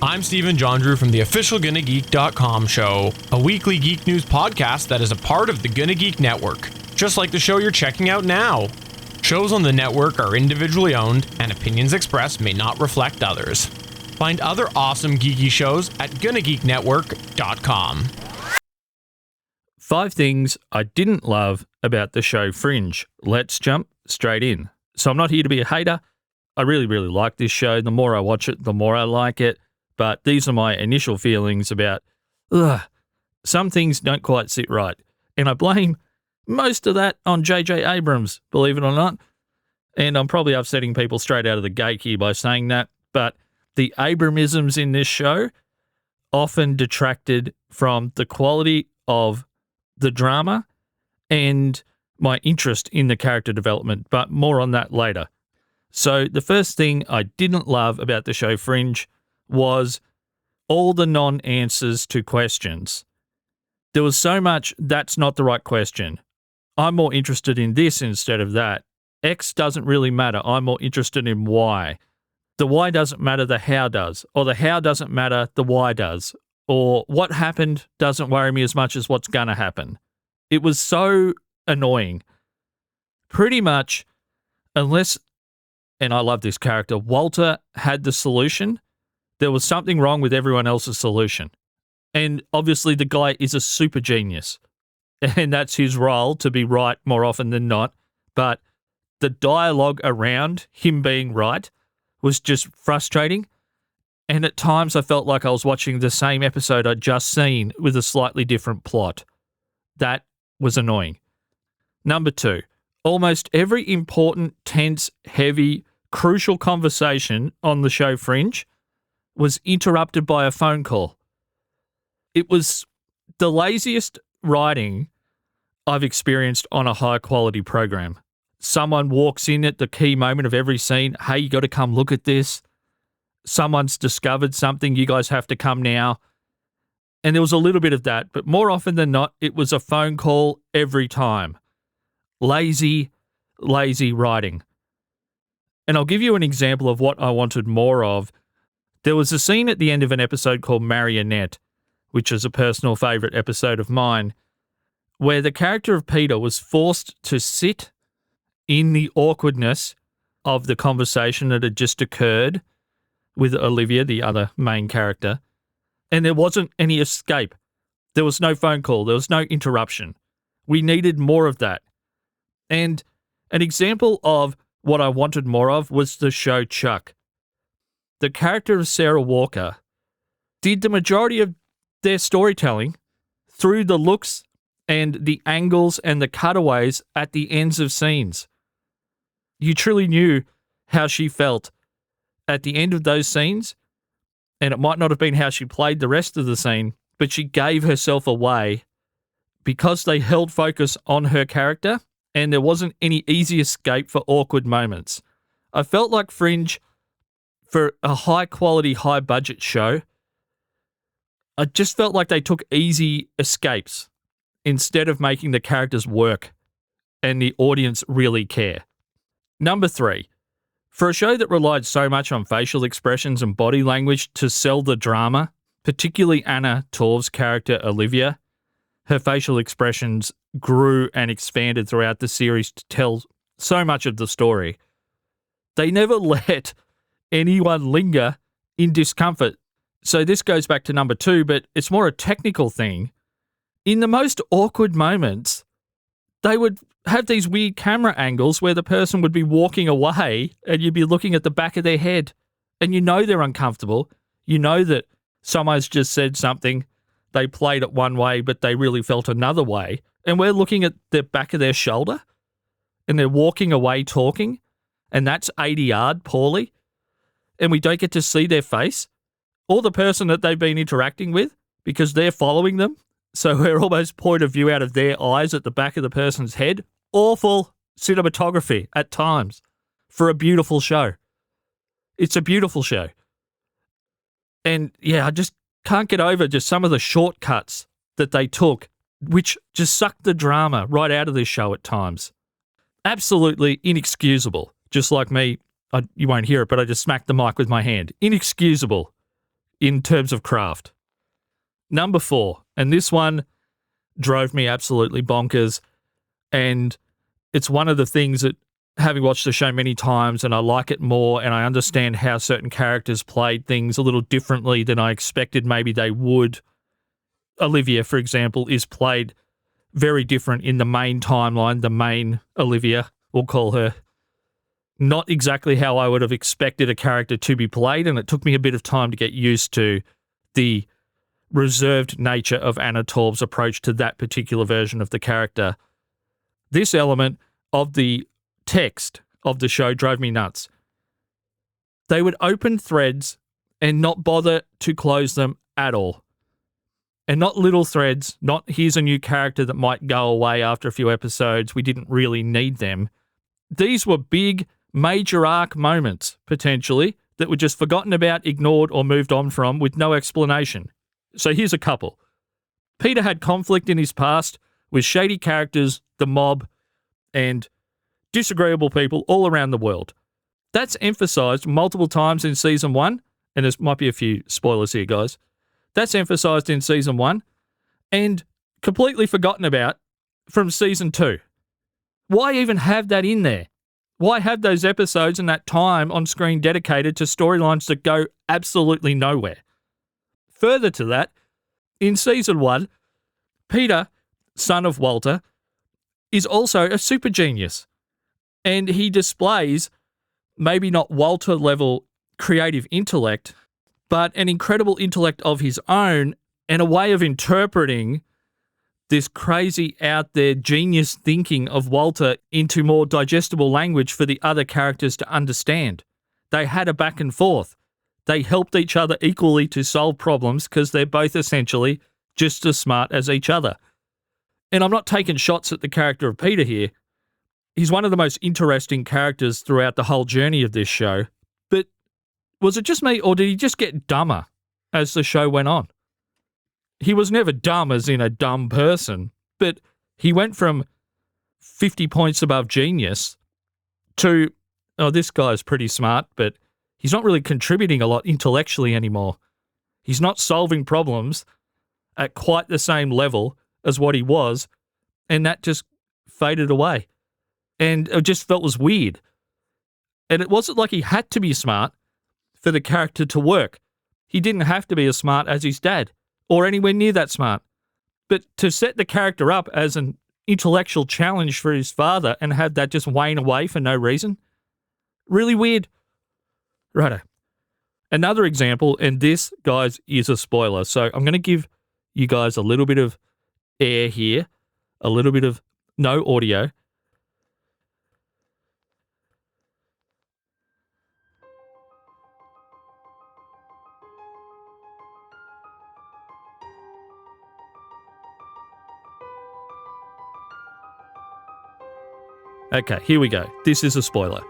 I'm Stephen John Drew from the official GonnaGeek.com show, a weekly geek news podcast that is a part of the Gonna Geek network, just like the show you're checking out now. Shows on the network are individually owned, and opinions expressed may not reflect others. Find other awesome geeky shows at GonnaGeekNetwork.com. 5 things I didn't love about the show Fringe. Let's jump straight in. So I'm not here to be a hater. I really like this show. The more I watch it, the more I like it. But these are my initial feelings about, some things don't quite sit right. And I blame most of that on J.J. Abrams, believe it or not. And I'm probably upsetting people straight out of the gate here by saying that. But the Abramisms in this show often detracted from the quality of the drama and my interest in the character development. But more on that later. So the first thing I didn't love about the show Fringe was all the non-answers to questions. There was so much, that's not the right question. I'm more interested in this instead of that. X doesn't really matter. I'm more interested in Y. The why doesn't matter, the how does. Or the how doesn't matter, the why does. Or what happened doesn't worry me as much as what's going to happen. It was so annoying. Pretty much, unless, and I love this character, Walter had the solution, there was something wrong with everyone else's solution. And obviously the guy is a super genius. And that's his role, to be right more often than not. But the dialogue around him being right was just frustrating. And at times I felt like I was watching the same episode I'd just seen with a slightly different plot. That was annoying. Number 2, almost every important, tense, heavy, crucial conversation on the show Fringe was interrupted by a phone call. It was the laziest writing I've experienced on a high-quality program. Someone walks in at the key moment of every scene, hey, you got to come look at this. Someone's discovered something, you guys have to come now. And there was a little bit of that, but more often than not, it was a phone call every time. Lazy writing. And I'll give you an example of what I wanted more of. There was a scene at the end of an episode called Marionette, which is a personal favourite episode of mine, where the character of Peter was forced to sit in the awkwardness of the conversation that had just occurred with Olivia, the other main character, and there wasn't any escape. There was no phone call. There was no interruption. We needed more of that. And an example of what I wanted more of was the show Chuck. The character of Sarah Walker did the majority of their storytelling through the looks and the angles and the cutaways at the ends of scenes. You truly knew how she felt at the end of those scenes, and it might not have been how she played the rest of the scene, but she gave herself away because they held focus on her character and there wasn't any easy escape for awkward moments. I felt like Fringe, for a high-quality, high-budget show, I just felt like they took easy escapes instead of making the characters work and the audience really care. Number 3, for a show that relied so much on facial expressions and body language to sell the drama, particularly Anna Torv's character Olivia, her facial expressions grew and expanded throughout the series to tell so much of the story. They never let anyone linger in discomfort. So this goes back to number 2, but it's more a technical thing. In the most awkward moments, they would have these weird camera angles where the person would be walking away and you'd be looking at the back of their head and you know they're uncomfortable. You know that someone's just said something, they played it one way, but they really felt another way. And we're looking at the back of their shoulder and they're walking away talking, and that's ADR'd poorly. And we don't get to see their face or the person that they've been interacting with because they're following them. So we're almost point of view out of their eyes at the back of the person's head. Awful cinematography at times for a beautiful show. It's a beautiful show. And yeah, I just can't get over just some of the shortcuts that they took, which just sucked the drama right out of this show at times. Absolutely inexcusable. Just like me, you won't hear it, but I just smacked the mic with my hand. Inexcusable. in terms of craft. Number 4, and this one drove me absolutely bonkers, and it's one of the things that, having watched the show many times, and I like it more, and I understand how certain characters played things a little differently than I expected maybe they would. Olivia, for example, is played very different in the main timeline, the main Olivia, we'll call her. Not exactly how I would have expected a character to be played, and it took me a bit of time to get used to the reserved nature of Anna Torv's approach to that particular version of the character. This element of the text of the show drove me nuts. They would open threads and not bother to close them at all. And not little threads, not here's a new character that might go away after a few episodes, we didn't really need them. These were big, major arc moments, potentially, that were just forgotten about, ignored, or moved on from with no explanation. So here's a couple. Peter had conflict in his past with shady characters, the mob, and disagreeable people all around the world. That's emphasised multiple times in Season 1, and there might be a few spoilers here, guys. That's emphasised in Season 1 and completely forgotten about from Season 2. Why even have that in there? Why have those episodes and that time on screen dedicated to storylines that go absolutely nowhere? Further to that, in Season 1, Peter, son of Walter, is also a super genius. And he displays maybe not Walter-level creative intellect, but an incredible intellect of his own and a way of interpreting this crazy out there genius thinking of Walter into more digestible language for the other characters to understand. They had a back and forth. They helped each other equally to solve problems because they're both essentially just as smart as each other. And I'm not taking shots at the character of Peter here. He's one of the most interesting characters throughout the whole journey of this show. But was it just me, or did he just get dumber as the show went on? He was never dumb as in a dumb person, but he went from 50 points above genius to, oh, this guy's pretty smart, but he's not really contributing a lot intellectually anymore. He's not solving problems at quite the same level as what he was, and that just faded away. And it just felt was weird. And it wasn't like he had to be smart for the character to work. He didn't have to be as smart as his dad, or anywhere near that smart. But to set the character up as an intellectual challenge for his father and have that just wane away for no reason, really weird. Righto. Another example, and this, guys, is a spoiler. So I'm going to give you guys a little bit of air here, a little bit of no audio. Okay, here we go. This is a spoiler.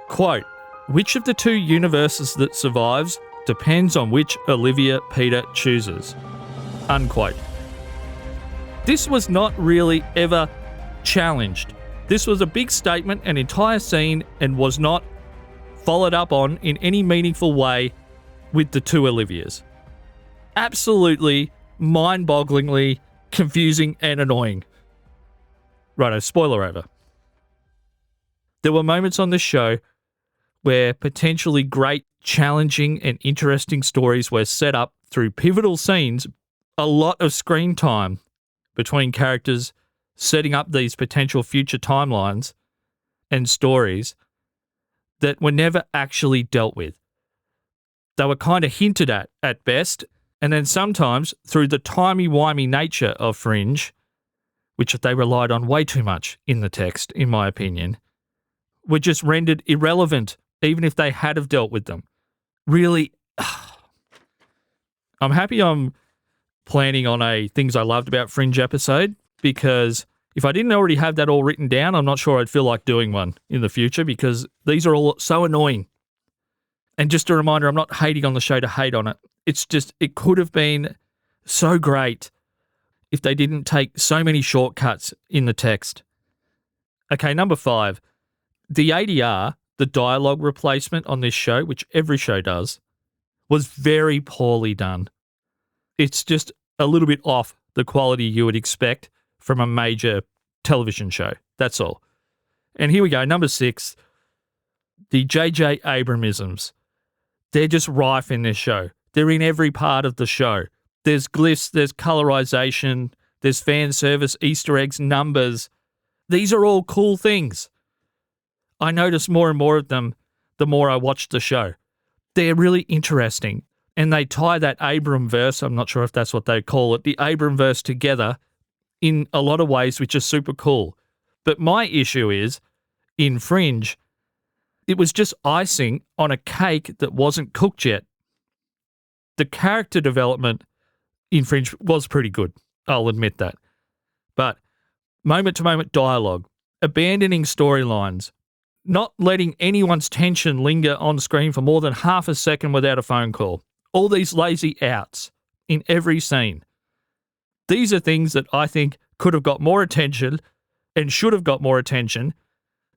Quote, which of the two universes that survives depends on which Olivia Peter chooses. Unquote. This was not really ever challenged. This was a big statement, an entire scene, and was not followed up on in any meaningful way with the two Olivias. Absolutely, mind-bogglingly confusing and annoying. Righto, spoiler over. There were moments on this show where potentially great, challenging, and interesting stories were set up through pivotal scenes, a lot of screen time between characters setting up these potential future timelines and stories that were never actually dealt with. They were kind of hinted at best, and then sometimes through the timey-wimey nature of Fringe, which they relied on way too much in the text, in my opinion, were just rendered irrelevant, even if they had have dealt with them. Really, I'm happy I'm planning on a Things I Loved About Fringe episode, because if I didn't already have that all written down, I'm not sure I'd feel like doing one in the future, because these are all so annoying. And just a reminder, I'm not hating on the show to hate on it. It's just, it could have been so great if they didn't take so many shortcuts in the text. Okay, number 5. The ADR, the dialogue replacement on this show, which every show does, was very poorly done. It's just a little bit off the quality you would expect from a major television show. That's all. And here we go, number 6, the J.J. Abramisms. They're just rife in this show. They're in every part of the show. There's glyphs, there's colorization, there's fan service, Easter eggs, numbers. These are all cool things. I notice more and more of them the more I watch the show. They're really interesting. And they tie that Abramverse, I'm not sure if that's what they call it, the Abramverse together in a lot of ways, which is super cool. But my issue is, in Fringe, it was just icing on a cake that wasn't cooked yet. The character development in Fringe was pretty good, I'll admit that. But moment-to-moment dialogue, abandoning storylines, not letting anyone's tension linger on screen for more than half a second without a phone call. All these lazy outs in every scene. These are things that I think could have got more attention and should have got more attention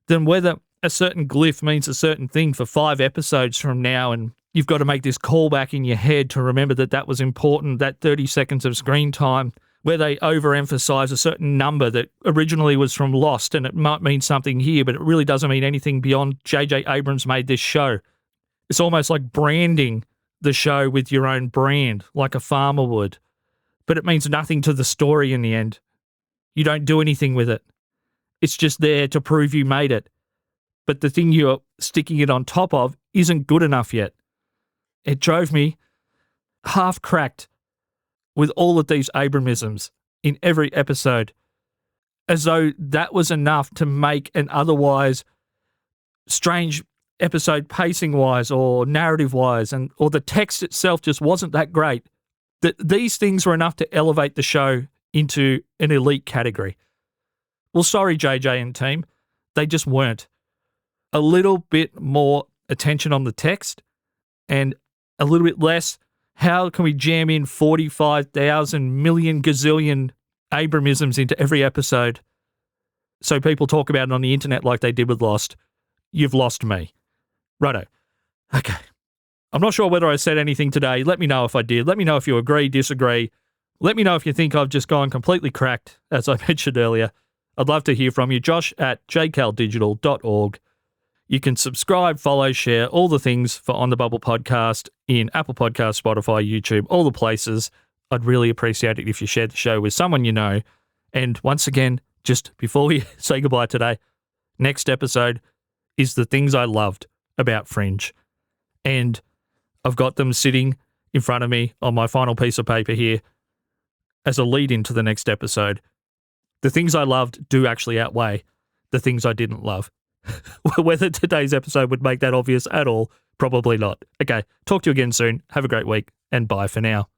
than whether a certain glyph means a certain thing for 5 episodes from now and you've got to make this callback in your head to remember that that was important, that 30 seconds of screen time, where they overemphasize a certain number that originally was from Lost and it might mean something here, but it really doesn't mean anything beyond J.J. Abrams made this show. It's almost like branding the show with your own brand, like a farmer would. But it means nothing to the story in the end. You don't do anything with it. It's just there to prove you made it. But the thing you're sticking it on top of isn't good enough yet. It drove me half cracked with all of these Abramisms in every episode, as though that was enough to make an otherwise strange episode pacing-wise or narrative-wise, or the text itself just wasn't that great. These things were enough to elevate the show into an elite category. Well, sorry, JJ and team, they just weren't. A little bit more attention on the text and a little bit less, how can we jam in 45,000 million gazillion Abramisms into every episode so people talk about it on the internet like they did with Lost? You've lost me. Righto. Okay. I'm not sure whether I said anything today. Let me know if I did. Let me know if you agree, disagree. Let me know if you think I've just gone completely cracked, as I mentioned earlier. I'd love to hear from you. josh@jcaldigital.org. You can subscribe, follow, share, all the things for On the Bubble podcast in Apple Podcasts, Spotify, YouTube, all the places. I'd really appreciate it if you shared the show with someone you know. And once again, just before we say goodbye today, next episode is the things I loved about Fringe. And I've got them sitting in front of me on my final piece of paper here as a lead into the next episode. The things I loved do actually outweigh the things I didn't love. Whether today's episode would make that obvious at all, probably not. Okay, talk to you again soon. Have a great week, and bye for now.